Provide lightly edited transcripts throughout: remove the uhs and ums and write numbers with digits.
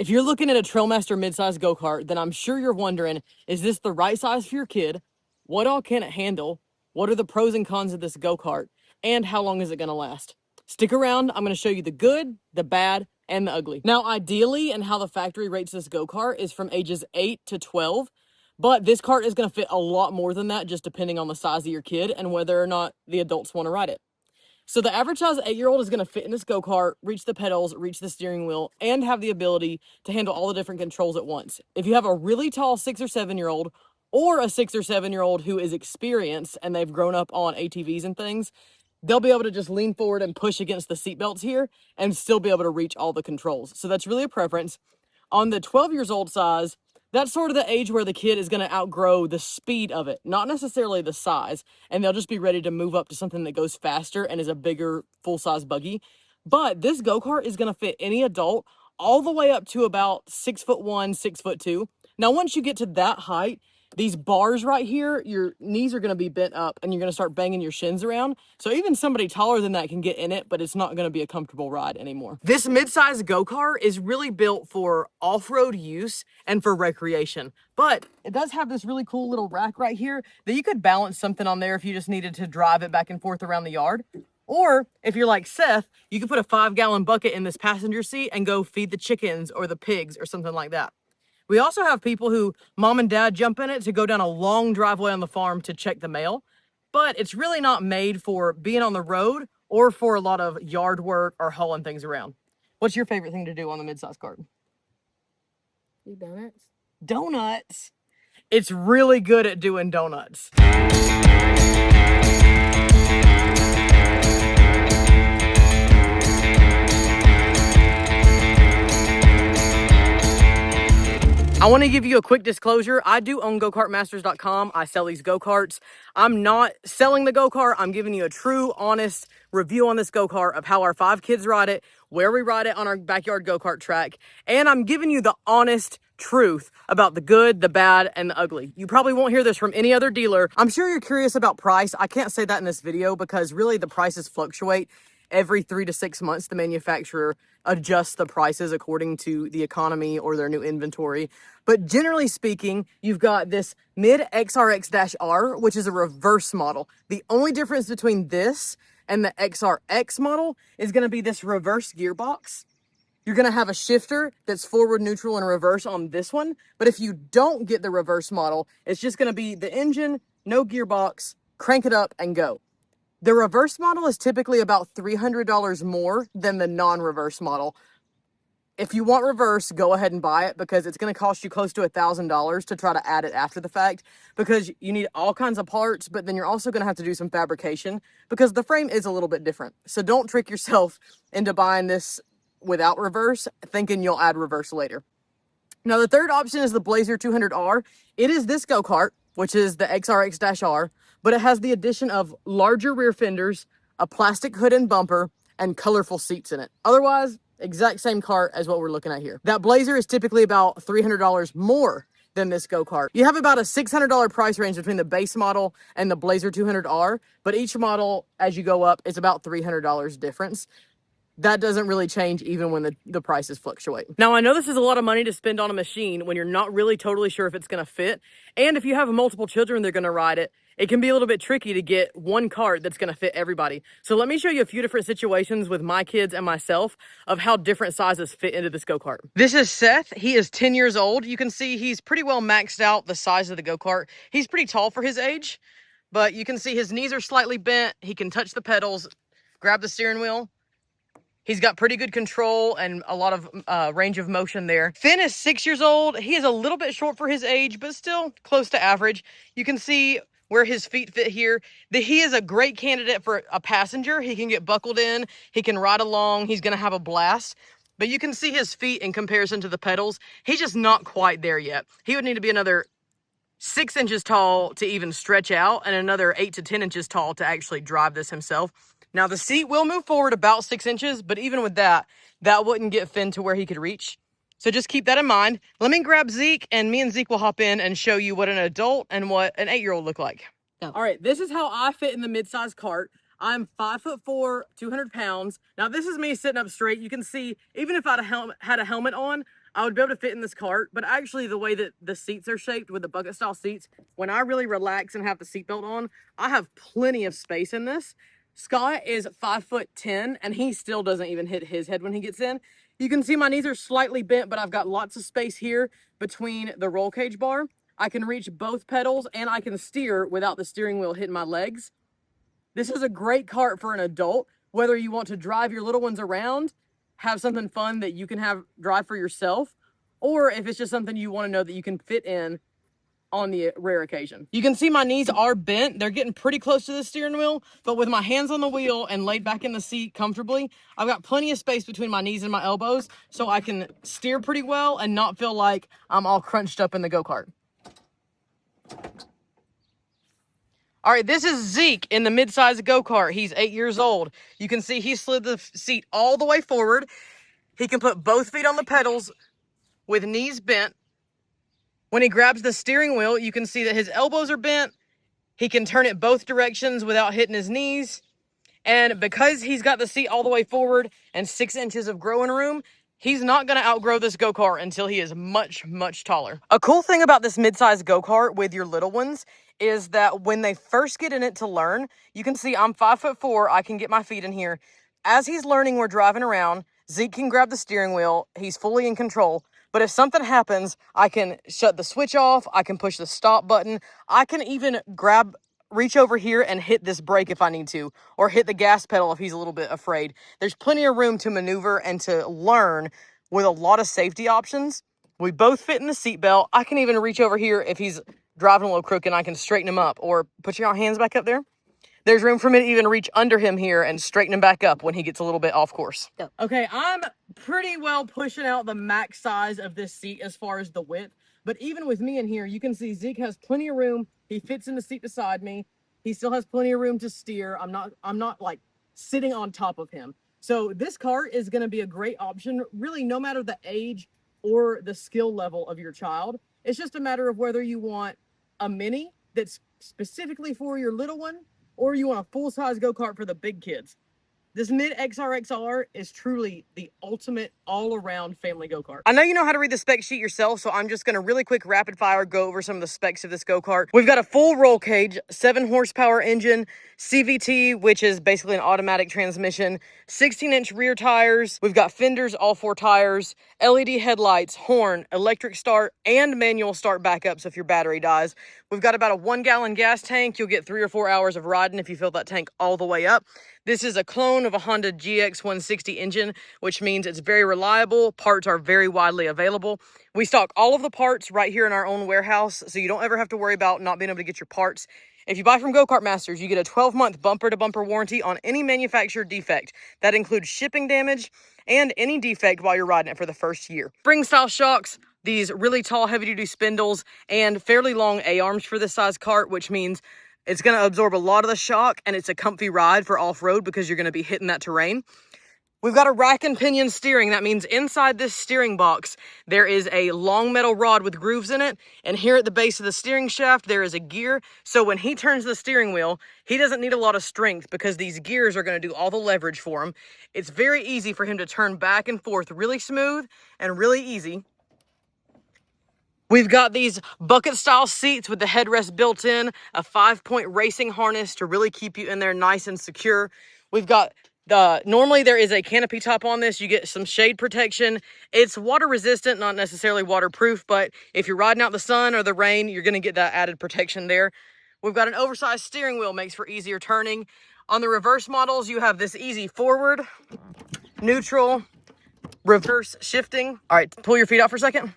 If you're looking at a TrailMaster mid-size go-kart, then I'm sure you're wondering, is this the right size for your kid? What all can it handle? What are the pros and cons of this go-kart? And how long is it gonna last? Stick around, I'm gonna show you the good, the bad, and the ugly. Now, ideally, and how the factory rates this go-kart is from ages 8 to 12, but this cart is gonna fit a lot more than that, just depending on the size of your kid and whether or not the adults wanna ride it. So the average size 8-year-old is going to fit in this go-kart, reach the pedals, reach the steering wheel, and have the ability to handle all the different controls at once. If you have a really tall 6 or 7-year-old or a 6 or 7-year-old who is experienced and they've grown up on ATVs and things, they'll be able to just lean forward and push against the seat belts here and still be able to reach all the controls. So that's really a preference. On the 12 years old size, that's sort of the age where the kid is going to outgrow the speed of it, not necessarily the size, and they'll just be ready to move up to something that goes faster and is a bigger full-size buggy. But this go-kart is going to fit any adult all the way up to about 6'1", 6'2". Now, once you get to that height, these bars right here, your knees are going to be bent up and you're going to start banging your shins around. So even somebody taller than that can get in it, but it's not going to be a comfortable ride anymore. This mid-size go-kart is really built for off-road use and for recreation. But it does have this really cool little rack right here that you could balance something on there if you just needed to drive it back and forth around the yard. Or if you're like Seth, you could put a 5-gallon bucket in this passenger seat and go feed the chickens or the pigs or something like that. We also have people who mom and dad jump in it to go down a long driveway on the farm to check the mail, but it's really not made for being on the road or for a lot of yard work or hauling things around. What's your favorite thing to do on the midsize cart? Do donuts. Donuts. It's really good at doing donuts. I want to give you a quick disclosure. I do own go-kartmasters.com. I sell these go-karts. I'm not selling the go-kart. I'm giving you a true, honest review on this go-kart of how our 5 kids ride it, where we ride it on our backyard go-kart track, and I'm giving you the honest truth about the good, the bad, and the ugly. You probably won't hear this from any other dealer. I'm sure you're curious about price. I can't say that in this video because really the prices fluctuate. Every 3 to 6 months, the manufacturer adjusts the prices according to the economy or their new inventory. But generally speaking, you've got this Mid XRX-R, which is a reverse model. The only difference between this and the XRX model is going to be this reverse gearbox. You're going to have a shifter that's forward, neutral, and reverse on this one. But if you don't get the reverse model, it's just going to be the engine, no gearbox, crank it up, and go. The reverse model is typically about $300 more than the non-reverse model. If you want reverse, go ahead and buy it because it's going to cost you close to $1,000 to try to add it after the fact because you need all kinds of parts, but then you're also going to have to do some fabrication because the frame is a little bit different. So don't trick yourself into buying this without reverse, thinking you'll add reverse later. Now, the third option is the Blazer 200R. It is this go-kart, which is the XRX-R, but it has the addition of larger rear fenders, a plastic hood and bumper, and colorful seats in it. Otherwise, exact same cart as what we're looking at here. That Blazer is typically about $300 more than this go-kart. You have about a $600 price range between the base model and the Blazer 200R, but each model, as you go up, is about $300 difference. That doesn't really change even when the prices fluctuate. Now, I know this is a lot of money to spend on a machine when you're not really totally sure if it's going to fit. And if you have multiple children that are going to ride it, it can be a little bit tricky to get one cart that's going to fit everybody. So let me show you a few different situations with my kids and myself of how different sizes fit into this go-kart. This is Seth. He is 10 years old. You can see he's pretty well maxed out the size of the go-kart. He's pretty tall for his age, but you can see his knees are slightly bent. He can touch the pedals, grab the steering wheel. He's got pretty good control and a lot of range of motion there. Finn is 6 years old. He is a little bit short for his age, but still close to average. You can see where his feet fit here. He is a great candidate for a passenger. He can get buckled in. He can ride along. He's going to have a blast. But you can see his feet in comparison to the pedals. He's just not quite there yet. He would need to be another 6 inches tall to even stretch out and another 8 to 10 inches tall to actually drive this himself. Now, the seat will move forward about 6 inches, but even with that, that wouldn't get Finn to where he could reach. So just keep that in mind. Let me grab Zeke, and me and Zeke will hop in and show you what an adult and what an 8-year-old look like. Oh. All right, this is how I fit in the mid-size cart. I'm 5'4", 200 pounds. Now, this is me sitting up straight. You can see, even if I'd had a helmet on, I would be able to fit in this cart, but actually the way that the seats are shaped with the bucket style seats, when I really relax and have the seatbelt on, I have plenty of space in this. Scott is 5'10" and he still doesn't even hit his head when he gets in. You can see my knees are slightly bent, but I've got lots of space here between the roll cage bar. I can reach both pedals and I can steer without the steering wheel hitting my legs. This is a great cart for an adult, whether you want to drive your little ones around, have something fun that you can have drive for yourself, or if it's just something you want to know that you can fit in on the rare occasion. You can see my knees are bent. They're getting pretty close to the steering wheel, but with my hands on the wheel and laid back in the seat comfortably, I've got plenty of space between my knees and my elbows so I can steer pretty well and not feel like I'm all crunched up in the go-kart. All right, this is Zeke in the mid-size go-kart. He's 8 years old. You can see he slid the seat all the way forward. He can put both feet on the pedals with knees bent. When he grabs the steering wheel, you can see that his elbows are bent. He can turn it both directions without hitting his knees. And because he's got the seat all the way forward and 6 inches of growing room, he's not going to outgrow this go-kart until he is much, much taller. A cool thing about this mid-size go-kart with your little ones is that when they first get in it to learn, you can see I'm 5'4". I can get my feet in here. As he's learning, we're driving around. Zeke can grab the steering wheel. He's fully in control. But if something happens, I can shut the switch off. I can push the stop button. I can even reach over here and hit this brake if I need to, or hit the gas pedal if he's a little bit afraid. There's plenty of room to maneuver and to learn with a lot of safety options. We both fit in the seatbelt. I can even reach over here if he's driving a little crooked and I can straighten him up, or put your hands back up there. There's room for me to even reach under him here and straighten him back up when he gets a little bit off course. Okay, I'm pretty well pushing out the max size of this seat as far as the width. But even with me in here, you can see Zeke has plenty of room. He fits in the seat beside me. He still has plenty of room to steer. I'm not like sitting on top of him. So this cart is going to be a great option, really, no matter the age or the skill level of your child. It's just a matter of whether you want a mini that's specifically for your little one, or you want a full-size go-kart for the big kids. This Mid XRX-R is truly the ultimate all-around family go-kart. I know you know how to read the spec sheet yourself, so I'm just going to really quick rapid-fire go over some of the specs of this go-kart. We've got a full roll cage, 7-horsepower engine, CVT, which is basically an automatic transmission, 16-inch rear tires. We've got fenders, all 4 tires, LED headlights, horn, electric start, and manual start backups if your battery dies. We've got about a 1-gallon gas tank. You'll get 3 or 4 hours of riding if you fill that tank all the way up. This is a clone of a Honda GX 160 engine, which means it's very reliable. Parts are very widely available. We stock all of the parts right here in our own warehouse, so you don't ever have to worry about not being able to get your parts. If you buy from Go-Kart Masters, you get a 12-month bumper-to-bumper warranty on any manufacturer defect. That includes shipping damage and any defect while you're riding it for the first year. Spring-style shocks, these really tall, heavy-duty spindles, and fairly long A-arms for this size cart, which means it's going to absorb a lot of the shock, and it's a comfy ride for off-road because you're going to be hitting that terrain. We've got a rack and pinion steering. That means inside this steering box, there is a long metal rod with grooves in it. And here at the base of the steering shaft, there is a gear. So when he turns the steering wheel, he doesn't need a lot of strength because these gears are going to do all the leverage for him. It's very easy for him to turn back and forth really smooth and really easy. We've got these bucket style seats with the headrest built in, a 5-point racing harness to really keep you in there nice and secure. We've got normally there is a canopy top on this. You get some shade protection. It's water resistant, not necessarily waterproof, but if you're riding out the sun or the rain, you're going to get that added protection there. We've got an oversized steering wheel, makes for easier turning. On the reverse models, you have this easy forward, neutral, reverse shifting. All right, pull your feet out for a second.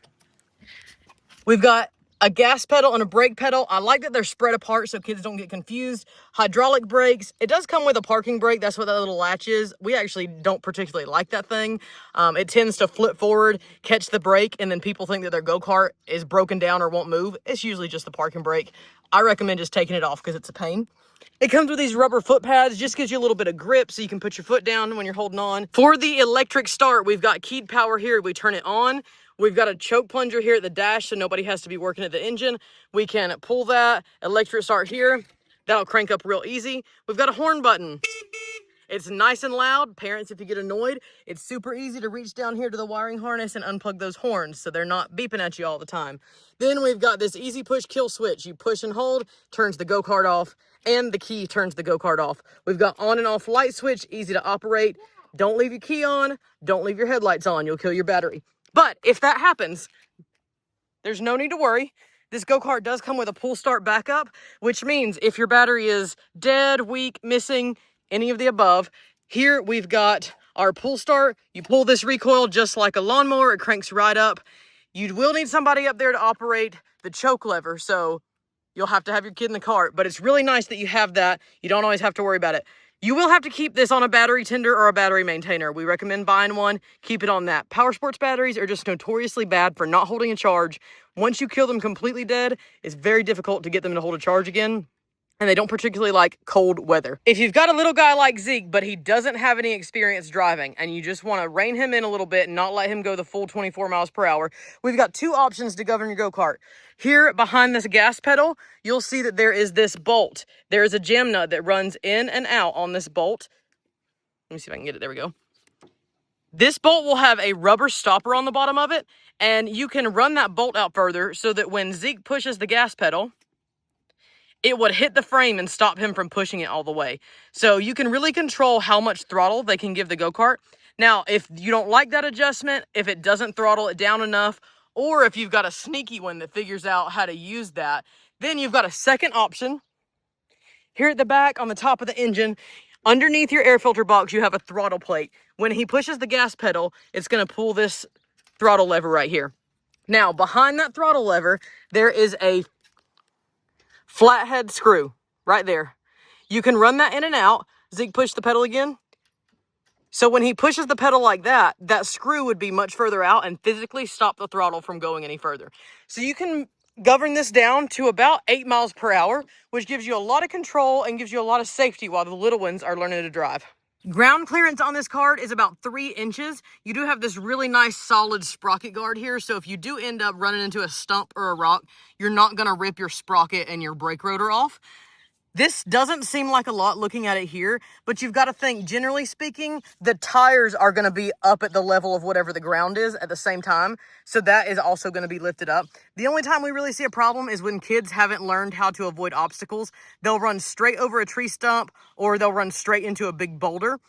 We've got a gas pedal and a brake pedal. I like that they're spread apart so kids don't get confused. Hydraulic brakes. It does come with a parking brake. That's what that little latch is. We actually don't particularly like that thing. It tends to flip forward, catch the brake, and then people think that their go-kart is broken down or won't move. It's usually just the parking brake. I recommend just taking it off because it's a pain. It comes with these rubber foot pads, just gives you a little bit of grip so you can put your foot down when you're holding on. For the electric start, we've got keyed power here. We turn it on. We've got a choke plunger here at the dash so nobody has to be working at the engine. We can pull that, electric start here. That'll crank up real easy. We've got a horn button. It's nice and loud. Parents, if you get annoyed, it's super easy to reach down here to the wiring harness and unplug those horns so they're not beeping at you all the time. Then we've got this easy push kill switch. You push and hold, turns the go-kart off, and the key turns the go-kart off. We've got on and off light switch, easy to operate. Don't leave your key on, don't leave your headlights on, you'll kill your battery. But if that happens, there's no need to worry. This go-kart does come with a pull start backup, which means if your battery is dead, weak, missing, any of the above, here we've got our pull start. You pull this recoil just like a lawnmower, it cranks right up. You will need somebody up there to operate the choke lever, so you'll have to have your kid in the cart, but it's really nice that you have that. You don't always have to worry about it. You will have to keep this on a battery tender or a battery maintainer. We recommend buying one, keep it on that. Power sports batteries are just notoriously bad for not holding a charge. Once you kill them completely dead, it's very difficult to get them to hold a charge again. And they don't particularly like cold weather. If you've got a little guy like Zeke, but he doesn't have any experience driving, and you just want to rein him in a little bit and not let him go the full 24 miles per hour, we've got two options to govern your go-kart. Here behind this gas pedal, you'll see that there is this bolt. There is a jam nut that runs in and out on this bolt. Let me see if I can get it. There we go. This bolt will have a rubber stopper on the bottom of it, and you can run that bolt out further so that when Zeke pushes the gas pedal, it would hit the frame and stop him from pushing it all the way. So you can really control how much throttle they can give the go-kart. Now, if you don't like that adjustment, if it doesn't throttle it down enough, or if you've got a sneaky one that figures out how to use that, then you've got a second option. Here at the back on the top of the engine, underneath your air filter box, you have a throttle plate. When he pushes the gas pedal, it's gonna pull this throttle lever right here. Now, behind that throttle lever, there is a flathead screw right there. You can run that in and out. Zeke, push the pedal again. So when he pushes the pedal like that, that screw would be much further out and physically stop the throttle from going any further. So you can govern this down to about 8 miles per hour, which gives you a lot of control and gives you a lot of safety while the little ones are learning to drive. Ground clearance on this cart is about 3 inches. You do have this really nice solid sprocket guard here, so if you do end up running into a stump or a rock, you're not gonna rip your sprocket and your brake rotor off. This doesn't seem like a lot looking at it here, but you've got to think, generally speaking, the tires are going to be up at the level of whatever the ground is at the same time. So that is also going to be lifted up. The only time we really see a problem is when kids haven't learned how to avoid obstacles. They'll run straight over a tree stump or they'll run straight into a big boulder.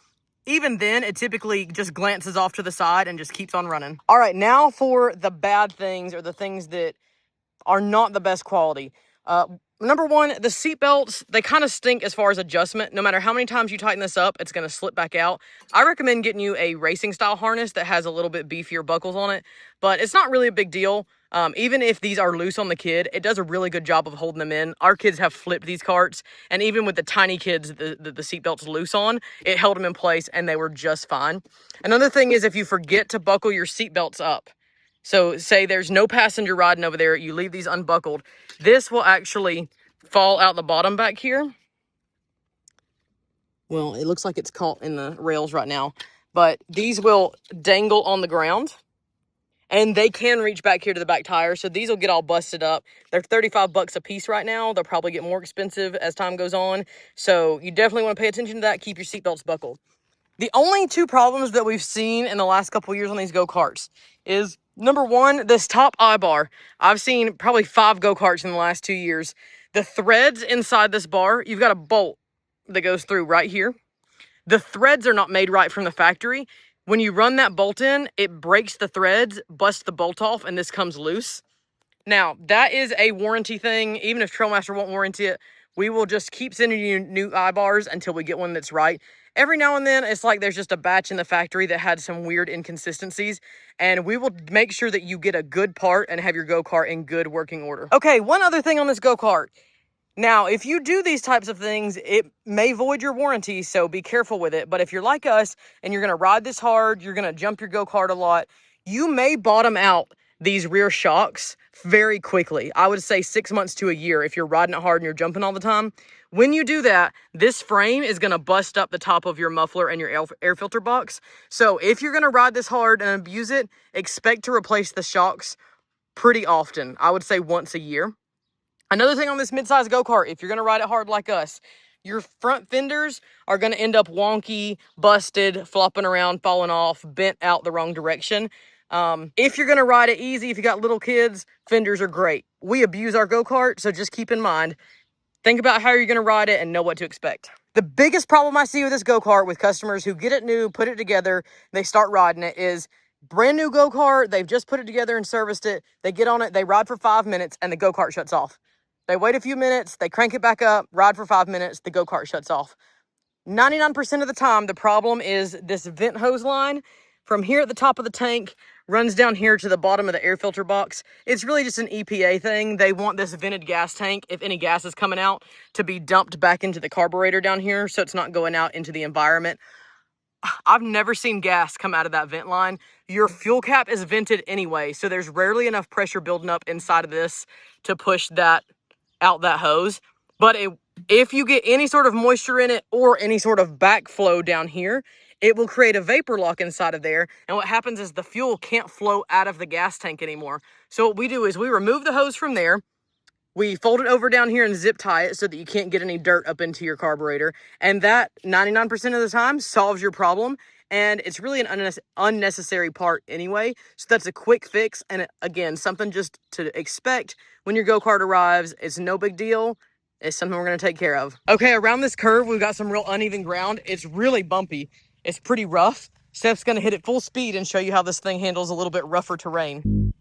Even then, it typically just glances off to the side and just keeps on running. All right, now for the bad things or the things that are not the best quality. Number one, the seat belts, they kind of stink as far as adjustment. No matter how many times you tighten this up, it's going to slip back out. I recommend getting you a racing style harness that has a little bit beefier buckles on it, but it's not really a big deal. Even if these are loose on the kid, it does a really good job of holding them in. Our kids have flipped these carts, and even with the tiny kids, the seat belt's loose on, it held them in place and they were just fine. Another thing is if you forget to buckle your seat belts up, so say there's no passenger riding over there, you leave these unbuckled, this will actually fall out the bottom back here. Well, it looks like it's caught in the rails right now, but these will dangle on the ground and they can reach back here to the back tire. So these will get all busted up. They're 35 bucks a piece right now. They'll probably get more expensive as time goes on. So you definitely want to pay attention to that. Keep your seatbelts buckled. The only two problems that we've seen in the last couple of years on these go-karts is, number one, this top eye bar. I've seen probably 5 go-karts in the last 2 years. The threads inside this bar, you've got a bolt that goes through right here. The threads are not made right from the factory. When you run that bolt in, it breaks the threads, busts the bolt off, and this comes loose. Now, that is a warranty thing. Even if TrailMaster won't warranty it, we will just keep sending you new eye bars until we get one that's right. Every now and then, it's like there's just a batch in the factory that had some weird inconsistencies, and we will make sure that you get a good part and have your go-kart in good working order. Okay, one other thing on this go-kart. Now, if you do these types of things, it may void your warranty, so be careful with it. But if you're like us and you're going to ride this hard, you're going to jump your go-kart a lot, you may bottom out these rear shocks very quickly. I would say 6 months to a year if you're riding it hard and you're jumping all the time. When you do that, this frame is going to bust up the top of your muffler and your air filter box. So if you're going to ride this hard and abuse it, expect to replace the shocks pretty often. I would say once a year. Another thing on this mid-size go-kart, if you're going to ride it hard like us, your front fenders are going to end up wonky, busted, flopping around, falling off, bent out the wrong direction. If you're going to ride it easy, if you got little kids, fenders are great. We abuse our go-kart, so just keep in mind, think about how you're going to ride it and know what to expect. The biggest problem I see with this go-kart with customers who get it new, put it together, they start riding it is brand new go-kart, they've just put it together and serviced it, they get on it, they ride for 5 minutes, and the go-kart shuts off. They wait a few minutes, they crank it back up, ride for 5 minutes, the go-kart shuts off. 99% of the time, the problem is this vent hose line from here at the top of the tank runs down here to the bottom of the air filter box. It's really just an EPA thing. They want this vented gas tank, if any gas is coming out, to be dumped back into the carburetor down here so it's not going out into the environment. I've never seen gas come out of that vent line. Your fuel cap is vented anyway, so there's rarely enough pressure building up inside of this to push that out that hose. But if you get any sort of moisture in it or any sort of backflow down here, it will create a vapor lock inside of there. And what happens is the fuel can't flow out of the gas tank anymore. So what we do is we remove the hose from there. We fold it over down here and zip tie it so that you can't get any dirt up into your carburetor. And that 99% of the time solves your problem. And it's really an unnecessary part anyway. So that's a quick fix. And again, something just to expect when your go-kart arrives. It's no big deal. It's something we're going to take care of. Okay, around this curve, we've got some real uneven ground. It's really bumpy. It's pretty rough. Steph's going to hit it full speed and show you how this thing handles a little bit rougher terrain.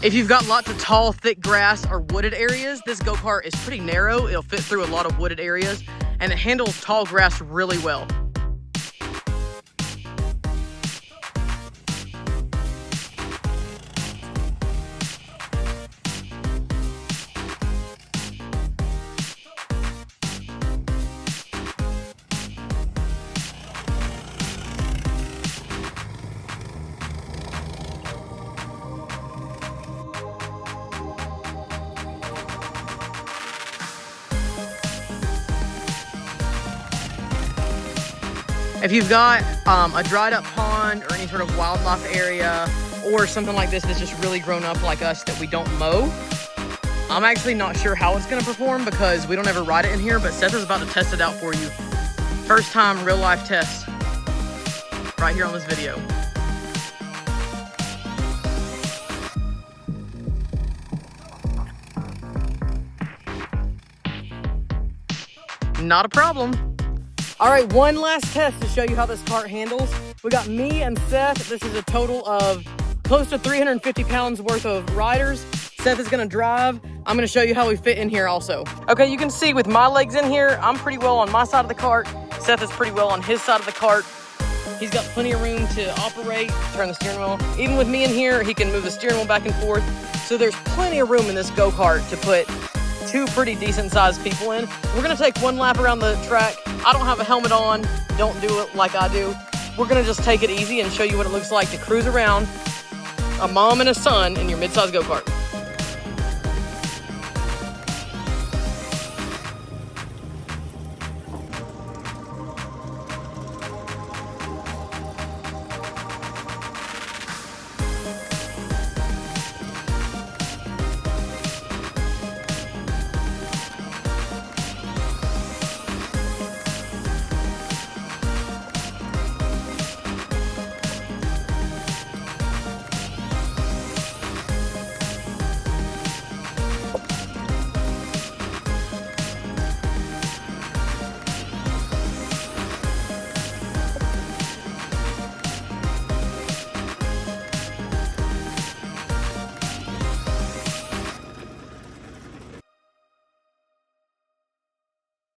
If you've got lots of tall, thick grass or wooded areas, this go-kart is pretty narrow. It'll fit through a lot of wooded areas, and it handles tall grass really well. If you've got a dried up pond or any sort of wildlife area or something like this that's just really grown up like us that we don't mow, I'm actually not sure how it's going to perform because we don't ever ride it in here, but Seth is about to test it out for you. First time real life test right here on this video. Not a problem. All right, one last test to show you how this cart handles. We got me and Seth. This is a total of close to 350 pounds worth of riders. Seth is gonna drive. I'm gonna show you how we fit in here also. Okay, you can see with my legs in here, I'm pretty well on my side of the cart. Seth is pretty well on his side of the cart. He's got plenty of room to operate, turn the steering wheel. Even with me in here, he can move the steering wheel back and forth. So there's plenty of room in this go-kart to put two pretty decent sized people in. We're gonna take one lap around the track. I don't have a helmet on, don't do it like I do. We're gonna just take it easy and show you what it looks like to cruise around a mom and a son in your mid-size go-kart.